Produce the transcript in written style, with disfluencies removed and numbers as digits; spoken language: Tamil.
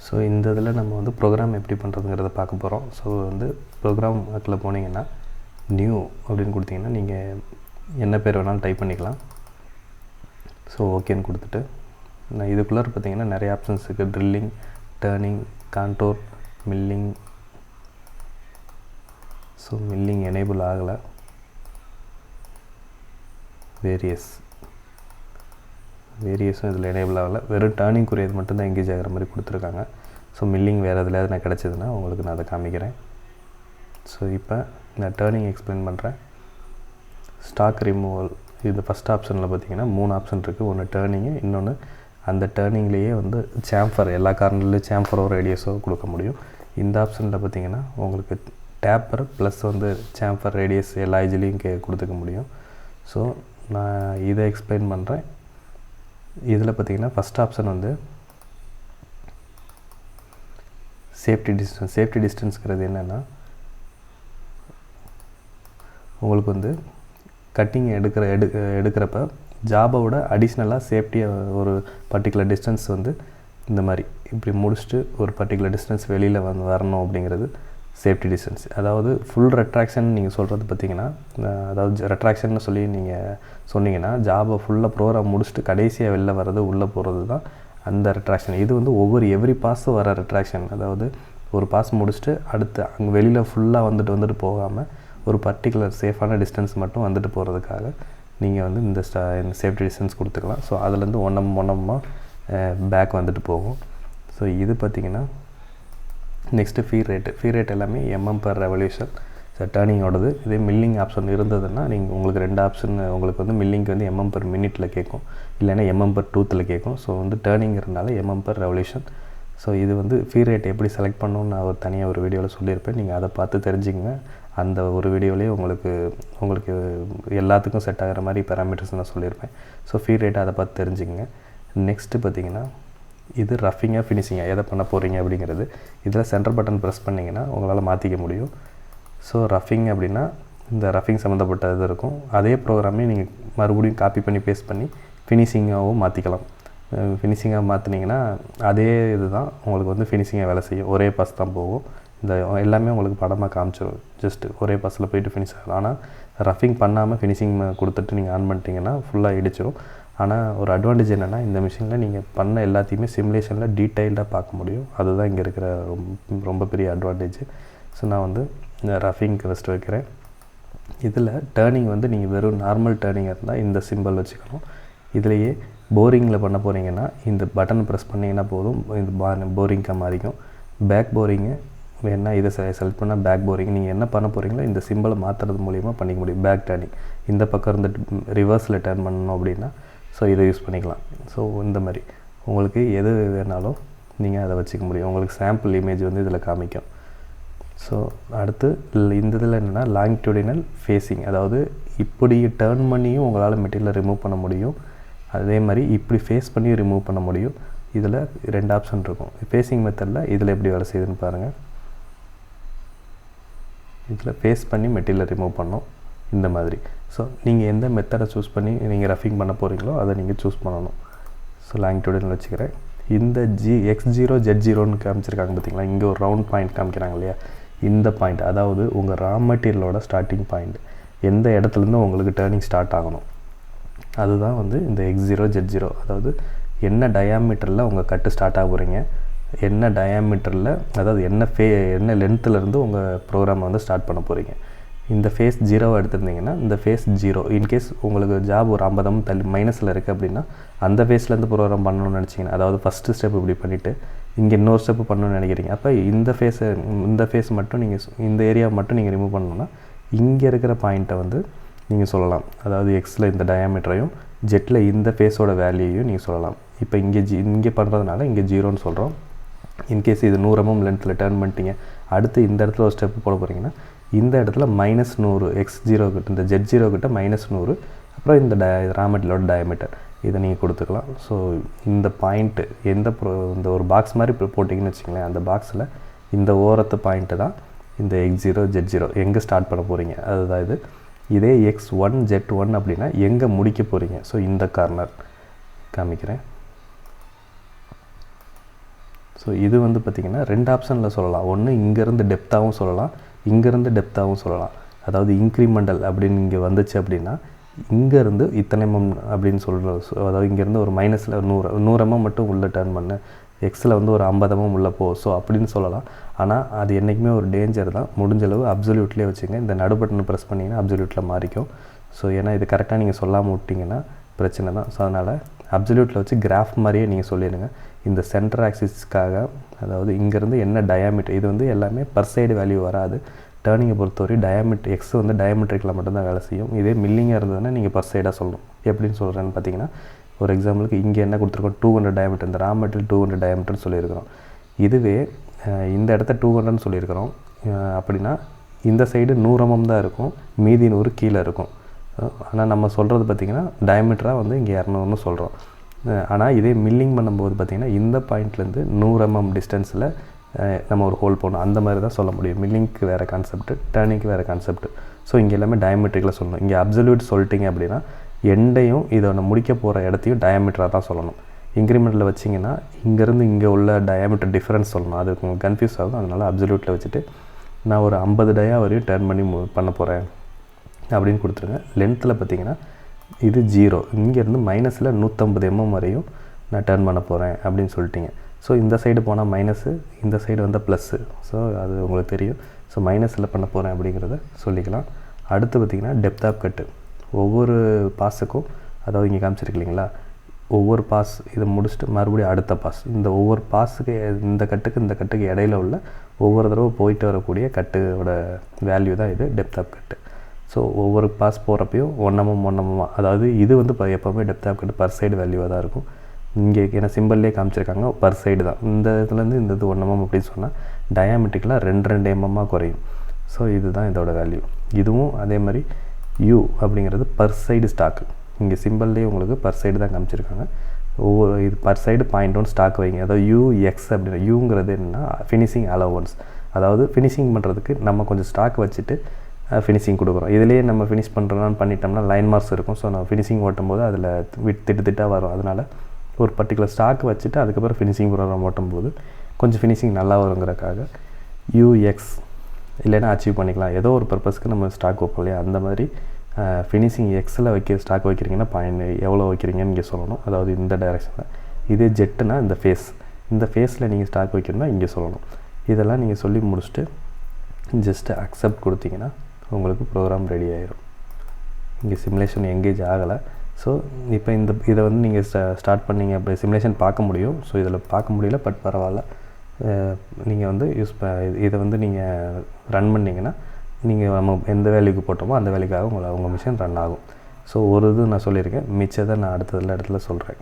ஸோ இந்த இதில் நம்ம வந்து ப்ரோக்ராம் எப்படி பண்ணுறதுங்கிறத பார்க்க போகிறோம். ஸோ வந்து ப்ரோக்ராமுக்குள்ளே போனீங்கன்னா நியூ அப்படின்னு கொடுத்தீங்கன்னா நீங்கள் என்ன பேர் வேணாலும் டைப் பண்ணிக்கலாம். ஸோ ஓகேன்னு கொடுத்துட்டு நான் இதுக்குள்ளே பார்த்தீங்கன்னா நிறைய ஆப்ஷன்ஸ் இருக்குது. Drilling, turning, contour, milling. So milling enable ஆகலை. வேரியஸும் இதில் எனேபிள் ஆகலை. வெறும் டர்னிங்குரியது மட்டும்தான் எங்கேஜ் ஆகிற மாதிரி கொடுத்துருக்காங்க. ஸோ மில்லிங் வேறு எதுலையாவது நான் கிடச்சிதுன்னா உங்களுக்கு நான் அதை காமிக்கிறேன். ஸோ இப்போ நான் டர்னிங் எக்ஸ்பிளைன் பண்ணுறேன். ஸ்டாக் ரிமூவல் இது ஃபஸ்ட் ஆப்ஷனில் பார்த்தீங்கன்னா 3 ஆப்ஷன் இருக்குது. ஒன்று டர்னிங்கு, இன்னொன்று அந்த டர்னிங்லேயே வந்து சாம்ஃபர், எல்லா கார்னர்லேயும் சாம்ஃபரோ ரேடியஸோ கொடுக்க முடியும். இந்த ஆப்ஷனில் பார்த்தீங்கன்னா உங்களுக்கு டேப்பர் ப்ளஸ் வந்து சாம்ஃபர், ரேடியஸ் எல்லா ஏஜ்லேயும் கொடுத்துக்க முடியும். ஸோ நான் இதை எக்ஸ்பிளைன் பண்ணுறேன். இதில் பார்த்திங்கன்னா ஃபஸ்ட் ஆப்ஷன் வந்து சேஃப்டி டிஸ்டன்ஸ்ங்கிறது என்னென்னா, உங்களுக்கு வந்து கட்டிங் எடுக்கிறப்ப ஜாபை விட அடிஷ்னலாக சேஃப்டியாக ஒரு பர்டிகுலர் டிஸ்டன்ஸ் வந்து இந்த மாதிரி இப்படி முடிச்சுட்டு ஒரு பர்டிகுலர் டிஸ்டன்ஸ் வெளியில் வரணும் அப்படிங்கிறது சேஃப்டி டிஸ்டன்ஸ். அதாவது ஃபுல் ரெட்ராக்ஷன் நீங்கள் சொல்கிறது பார்த்திங்கன்னா, அதாவது ரெட்ராக்ஷன்னு சொல்லி நீங்கள் சொன்னீங்கன்னா ஜாபை ஃபுல்லாக ப்ரோக்ராம் முடிச்சுட்டு கடைசியாக வெளில வர்றது உள்ளே போகிறது தான் அந்த ரெட்ராக்ஷன். இது வந்து எவ்ரி பாஸ் வர ரெட்ராக்ஷன். அதாவது ஒரு பாஸ் முடிச்சுட்டு அடுத்து அங்கே வெளியில் ஃபுல்லாக வந்துட்டு போகாமல் ஒரு பர்டிகுலர் சேஃபான டிஸ்டன்ஸ் மட்டும் வந்துட்டு போகிறதுக்காக நீங்கள் வந்து இந்த சேஃப்டி டிஸ்டன்ஸ் கொடுத்துக்கலாம். ஸோ அதுலேருந்து ஒன்றமாக பேக் வந்துட்டு போகும். ஸோ இது பார்த்திங்கன்னா நெக்ஸ்ட்டு ஃபீ ரேட் எல்லாமே mm/ரெவல்யூஷன். ஸோ டர்னிங்கோடது. இதே மில்லிங் ஆப்ஷன் இருந்ததுன்னா நீங்கள் உங்களுக்கு 2 ஆப்ஷன் உங்களுக்கு வந்து மில்லிங்க்கு வந்து mm/மினிட்டில் கேட்கும், இல்லைன்னா mm/டூத்தில் கேட்கும். ஸோ வந்து டர்னிங்கிறதுனால mm/ரெவல்யூஷன். ஸோ இது வந்து ஃபீ ரேட் எப்படி செலக்ட் பண்ணணும்னு நான் தனியாக ஒரு வீடியோவில் சொல்லியிருப்பேன். நீங்கள் அதை பார்த்து தெரிஞ்சுங்க. அந்த ஒரு வீடியோலேயே உங்களுக்கு எல்லாத்துக்கும் செட் ஆகிற மாதிரி பேராமீட்டர்ஸ் நான் சொல்லியிருப்பேன். ஸோ ஃபீ ரேட்டை அதை பார்த்து தெரிஞ்சுங்க. நெக்ஸ்ட்டு பார்த்திங்கன்னா இது ரஃபிங்காக ஃபினிஷிங்காக எதை பண்ண போகிறீங்க அப்படிங்கிறது. இதில் சென்டர் பட்டன் ப்ரெஸ் பண்ணிங்கன்னா உங்களால் மாற்றிக்க முடியும். ஸோ ரஃபிங் அப்படின்னா இந்த ரஃபிங் சம்மந்தப்பட்ட இது இருக்கும். அதே ப்ரோக்ராமே நீங்கள் மறுபடியும் காப்பி பண்ணி பேஸ்ட் பண்ணி ஃபினிஷிங்காகவும் மாற்றிக்கலாம். ஃபினிஷிங்காக மாற்றினீங்கன்னா அதே இது தான் உங்களுக்கு வந்து ஃபினிஷிங்காக வேலை செய்யும். ஒரே பாஸ் தான் போகும். இந்த எல்லாமே உங்களுக்கு படமாக காமிச்சிடும். ஜஸ்ட்டு ஒரே பாஸில் போய்ட்டு ஃபினிஷ் ஆகலாம். ஆனால் ரஃபிங் பண்ணாமல் ஃபினிஷிங் கொடுத்துட்டு நீங்கள் ஆன் பண்ணிட்டீங்கன்னா ஃபுல்லாக இடிச்சிடும். ஆனால் ஒரு அட்வான்டேஜ் என்னென்னா, இந்த மிஷினில் நீங்கள் பண்ண எல்லாத்தையுமே சிமுலேஷனில் டீட்டெயில்டாக பார்க்க முடியும். அதுதான் இங்கே இருக்கிற ரொம்ப பெரிய அட்வான்டேஜ். ஸோ நான் வந்து இந்த ரஃபிங்க்கு ஃபஸ்ட்டு வைக்கிறேன். இதில் டர்னிங் வந்து நீங்கள் வெறும் நார்மல் டர்னிங்காக இருந்தால் இந்த சிம்பிள் வச்சுக்கணும். இதிலையே போரிங்கில் பண்ண போகிறீங்கன்னா இந்த பட்டன் ப்ரெஸ் பண்ணிங்கன்னா போதும், இந்த போரிங்காக மாறிக்கும். பேக் போரிங்கு வேணா இதை செலக்ட் பண்ணால் பேக் போரிங். நீங்கள் என்ன பண்ண போகிறீங்களோ இந்த சிம்பிளை மாற்றுறது மூலிமா பண்ணிக்க முடியும். பேக் டர்னிங் இந்த பக்கம் இருந்துட்டு ரிவர்ஸில் டர்ன் பண்ணணும் அப்படின்னா ஸோ இதை யூஸ் பண்ணிக்கலாம். ஸோ இந்த மாதிரி உங்களுக்கு எது வேணாலும் நீங்கள் அதை வச்சுக்க முடியும். உங்களுக்கு சாம்பிள் இமேஜ் வந்து இதில் காமிக்கும். ஸோ அடுத்து இந்த இதில் என்னென்னா லாங்கிடியூடினல் ஃபேஸிங். அதாவது இப்படி டர்ன் பண்ணியும் உங்களால் மெட்டீரியலை ரிமூவ் பண்ண முடியும். அதே மாதிரி இப்படி ஃபேஸ் பண்ணி ரிமூவ் பண்ண முடியும். இதில் 2 ஆப்ஷன் இருக்கும். ஃபேஸிங் மெத்தடில் இதில் எப்படி வேலை செய்யுதுன்னு பாருங்கள். இதில் ஃபேஸ் பண்ணி மெட்டீரியலை ரிமூவ் பண்ணோம் இந்த மாதிரி. ஸோ நீங்கள் எந்த மெத்தடை சூஸ் பண்ணி நீங்கள் ரஃபிங் பண்ண போகிறீங்களோ அதை நீங்கள் சூஸ் பண்ணணும். ஸோ லாங்கிடியூடினல் வச்சுக்கிறேன். இந்த X0 Z0ன்னு காமிச்சிருக்காங்க பார்த்தீங்களா, இங்கே ஒரு ரவுண்ட் பாயிண்ட் காமிக்கிறாங்க இல்லையா, இந்த பாயிண்ட் அதாவது உங்கள் ரா மெட்டீரியலோட ஸ்டார்டிங் பாயிண்ட். எந்த இடத்துலேருந்து உங்களுக்கு டர்னிங் ஸ்டார்ட் ஆகணும் அதுதான் வந்து இந்த X0 Z0. அதாவது என்ன டயாமீட்டரில் உங்கள் கட்டு ஸ்டார்ட் ஆக போகிறீங்க, என்ன டயாமீட்டரில் அதாவது என்ன லென்த்துலேருந்து உங்கள் ப்ரோக்ராமை வந்து ஸ்டார்ட் பண்ண போகிறீங்க. இந்த ஃபேஸ் 0 எடுத்திருந்தீங்கன்னா இந்த ஃபேஸ் 0. இன்கேஸ் உங்களுக்கு ஜாப் ஒரு 50 தள்ளி மைனஸில் இருக்குது அப்படின்னா அந்த ஃபேஸ்லேருந்து ப்ரோக்ராம் பண்ணணும்னு நினச்சிங்கன்னா, அதாவது ஃபஸ்ட்டு ஸ்டெப் இப்படி பண்ணிவிட்டு இங்கே இன்னொரு ஸ்டெப்பு பண்ணணும்னு நினைக்கிறீங்க. அப்போ இந்த ஃபேஸ் மட்டும் நீங்கள் இந்த ஏரியாவை மட்டும் நீங்கள் ரிமூவ் பண்ணணுன்னா இங்கே இருக்கிற பாயிண்ட்டை வந்து நீங்கள் சொல்லலாம். அதாவது எக்ஸில் இந்த டயாமீட்டரையும் ஜெட்டில் இந்த ஃபேஸோட வேல்யூயும் நீங்கள் சொல்லலாம். இப்போ இங்கே பண்ணுறதுனால இங்கே 0ன்னு சொல்கிறோம். இன்கேஸ் இது 100 mm லென்த்தில் டர்ன் பண்ணிட்டீங்க, அடுத்து இந்த இடத்துல ஒரு ஸ்டெப்பு போட போகிறீங்கன்னா இந்த இடத்துல -100 X0 கிட்ட இந்த Z0 கிட்ட -100, அப்புறம் இந்த ரா மெட்டீரியலோட டயாமீட்டர் இதை நீங்கள் கொடுத்துக்கலாம். ஸோ இந்த பாயிண்ட்டு இந்த ஒரு பாக்ஸ் மாதிரி போட்டிங்கன்னு வச்சுங்களேன், அந்த பாக்ஸில் இந்த ஓரத்து பாயிண்ட்டு தான் இந்த X0 Z0 எங்கே ஸ்டார்ட் பண்ண போகிறீங்க அதுதான் இது. இதே X1 Z1 அப்படின்னா எங்கே முடிக்க போகிறீங்க. ஸோ இந்த கார்னர் காமிக்கிறேன். ஸோ இது வந்து பார்த்திங்கன்னா 2 ஆப்ஷனில் சொல்லலாம். ஒன்று இங்கேருந்து டெப்த்தாகவும் சொல்லலாம், இங்கேருந்து டெப்த்தாகவும் சொல்லலாம். அதாவது இன்க்ரிமெண்டல் அப்படின்னு இங்கே வந்துச்சு அப்படின்னா இங்கேருந்து இத்தனை mm அப்படின்னு சொல்கிற, அதாவது இங்கேருந்து ஒரு மைனஸில் 100 mm மட்டும் உள்ளே டர்ன் பண்ணு, எக்ஸில் வந்து ஒரு 50 mm உள்ளே போ, ஸோ அப்படின்னு சொல்லலாம். ஆனால் அது என்றைக்குமே ஒரு டேஞ்சர் தான். முடிஞ்சளவு அப்சல்யூட்லேயே வச்சுங்க. இந்த நடு பட்டனை ப்ரெஸ் பண்ணிங்கன்னா அப்சல்யூட்டில் மாறிக்கும். ஸோ ஏன்னா இது கரெக்டாக நீங்கள் சொல்லாமல் விட்டிங்கன்னா பிரச்சனை தான். ஸோ அதனால் அப்சல்யூட்டில் வச்சு கிராஃப் மாதிரியே நீங்கள் சொல்லிடுங்க. இந்த சென்டர் ஆக்சிஸ்க்காக, அதாவது இங்கேருந்து என்ன டயாமீட்டர், இது வந்து எல்லாமே பர் சைடு வேல்யூ வராது. டேர்னிங்கை பொறுத்தவரை டயாமீட்டர் எக்ஸ் வந்து டயாமீட்டரிக்கில் மட்டும்தான் வேலை செய்யும். இதே மில்லிங்காக இருந்ததுன்னா நீங்கள் பர் சைடாக சொல்லணும். எப்படின்னு சொல்கிறேன்னு பார்த்தீங்கன்னா, ஒரு எக்ஸாம்பிளுக்கு இங்கே என்ன கொடுத்துருக்கோம், 200 டயாமீட்டர், இந்த ரா மெட்டீரியல் 200 டயாமீட்டர்னு சொல்லியிருக்கிறோம். இதுவே இந்த இடத்த 200ன்னு சொல்லியிருக்கிறோம் அப்படின்னா இந்த சைடு 100 mm தான் இருக்கும், மீதி 100 கீழே இருக்கும். ஆனால் நம்ம சொல்கிறது பார்த்திங்கன்னா டயாமீட்டராக வந்து இங்கே 200ன்னு சொல்கிறோம். ஆனால் இதே மில்லிங் பண்ணும்போது பார்த்திங்கன்னா இந்த பாயிண்ட்லேருந்து 100 mm டிஸ்டன்ஸில் நம்ம ஒரு ஹோல் போடணும். அந்த மாதிரி தான் சொல்ல முடியும். மில்லிங்க்கு வேறு கான்செப்ட்டு, டேர்னிங்க்கு வேறு கான்செப்ட்டு. ஸோ இங்கே எல்லாமே டயாமீட்டரிக்கில் சொல்லணும். இங்கே அப்சல்யூட் சொல்லிட்டிங்க அப்படின்னா எண்டையும் இதை முடிக்க போகிற இடத்தையும் டயாமீட்டராக தான் சொல்லணும். இன்க்ரிமெண்ட்டில் வச்சிங்கன்னா இங்கேருந்து இங்கே உள்ள டயாமீட்டர் டிஃப்ரென்ஸ் சொல்லணும். அது உங்களுக்கு கன்ஃபியூஸ் ஆகும். அதனால் அப்சல்யூட்டில் வச்சுட்டு நான் ஒரு 50 டயா வரையும் டர்ன் பண்ணி பண்ண போகிறேன் அப்படின்னு கொடுத்துருங்க. லென்த்தில் பார்த்திங்கன்னா இது 0, இங்கேருந்து மைனஸில் 150 mm வரையும் நான் டர்ன் பண்ண போகிறேன் அப்படின்னு சொல்லிட்டீங்க. ஸோ இந்த சைடு போனால் மைனஸு, இந்த சைடு வந்தால் ப்ளஸ்ஸு. ஸோ அது உங்களுக்கு தெரியும். ஸோ மைனஸில் பண்ண போகிறேன் அப்படிங்கிறத சொல்லிக்கலாம். அடுத்து பார்த்திங்கன்னா டெப்த் ஆஃப் கட்டு. ஒவ்வொரு பாஸுக்கும், அதாவது இங்கே காமிச்சிருக்கு இல்லைங்களா, ஒவ்வொரு பாஸ் இதை முடிச்சுட்டு மறுபடியும் அடுத்த பாஸ், இந்த ஒவ்வொரு பாஸுக்கு இந்த கட்டுக்கு இடையில உள்ள ஒவ்வொரு தடவை போயிட்டு வரக்கூடிய கட்டோட வேல்யூ தான் இது டெப்த் ஆஃப் கட்டு. ஸோ ஒவ்வொரு பாஸ் போகிறப்பையும் 1 mm, அதாவது இது வந்து எப்போவுமே depth of cut per side வேல்யூவாக தான் இருக்கும். இங்கே ஏன்னா சிம்பிள்லேயே காமிச்சிருக்காங்க பர் சைடு தான். இந்த இதுலேருந்து இந்த இது 1 mm அப்படின்னு சொன்னால் டயாமெட்ரிக்கலாக 2 mm குறையும். ஸோ இதுதான் இதோட வேல்யூ. இதுவும் அதே மாதிரி யூ அப்படிங்கிறது பர் சைடு ஸ்டாக்கு. இங்கே சிம்பிள்லேயே உங்களுக்கு பர் சைடு தான் காமிச்சிருக்காங்க. ஒவ்வொரு இது பர் சைடு 0.1 ஸ்டாக் வைங்க. அதாவது யூஎக்ஸ் அப்படின்னா யூங்கிறது என்னென்னா ஃபினிஷிங் அலவன்ஸ். அதாவது ஃபினிஷிங் பண்ணுறதுக்கு நம்ம கொஞ்சம் ஸ்டாக் வச்சுட்டு ஃபினிஷிங் கொடுக்குறோம். இதிலேயே நம்ம ஃபினிஷ் பண்ணுறோன்னு பண்ணிட்டோம்னா லைன் மார்க்ஸ் இருக்கும். ஸோ நம்ம ஃபினிஷிங் ஓட்டும் போது அதில் திட்டாக வரும். அதனால் ஒரு பர்டிகுலர் ஸ்டாக் வச்சுட்டு அதுக்கப்புறம் ஃபினிஷிங் ப்ரோக்ராம் ஓட்டும்போது கொஞ்சம் ஃபினிஷிங் நல்லா வருங்கிறக்காக யூஎக்ஸ் இல்லைன்னா அச்சீவ் பண்ணிக்கலாம். ஏதோ ஒரு பர்பஸ்க்கு நம்ம ஸ்டாக் வைப்போம் இல்லையா, அந்த மாதிரி ஃபினிஷிங் எக்ஸில் ஸ்டாக் வைக்கிறீங்கன்னா எவ்வளோ வைக்கிறீங்கன்னு இங்கே சொல்லணும். அதாவது இந்த டைரெக்ஷனில். இதே ஜெட்டுனா இந்த ஃபேஸில் நீங்கள் ஸ்டாக் வைக்கணும்னா இங்கே சொல்லணும். இதெல்லாம் நீங்கள் சொல்லி முடிச்சுட்டு ஜஸ்ட்டு அக்செப்ட் கொடுத்தீங்கன்னா உங்களுக்கு ப்ரோக்ராம் ரெடி ஆகிடும். இங்கே சிமுலேஷன் எங்கேஜ் ஆகலை. ஸோ இப்போ இதை வந்து நீங்கள் ஸ்டார்ட் பண்ணிங்க, அப்படி சிமுலேஷன் பார்க்க முடியும். ஸோ இதில் பார்க்க முடியல, பட் பரவாயில்ல. நீங்கள் வந்து இதை வந்து நீங்கள் ரன் பண்ணிங்கன்னா நீங்கள் நம்ம எந்த வேலைக்கு போட்டோமோ அந்த வேலைக்காக உங்கள் மிஷின் ரன் ஆகும். ஸோ ஒரு இது நான் சொல்லியிருக்கேன், மிச்சத்தை நான் அடுத்த இடத்துல சொல்கிறேன்.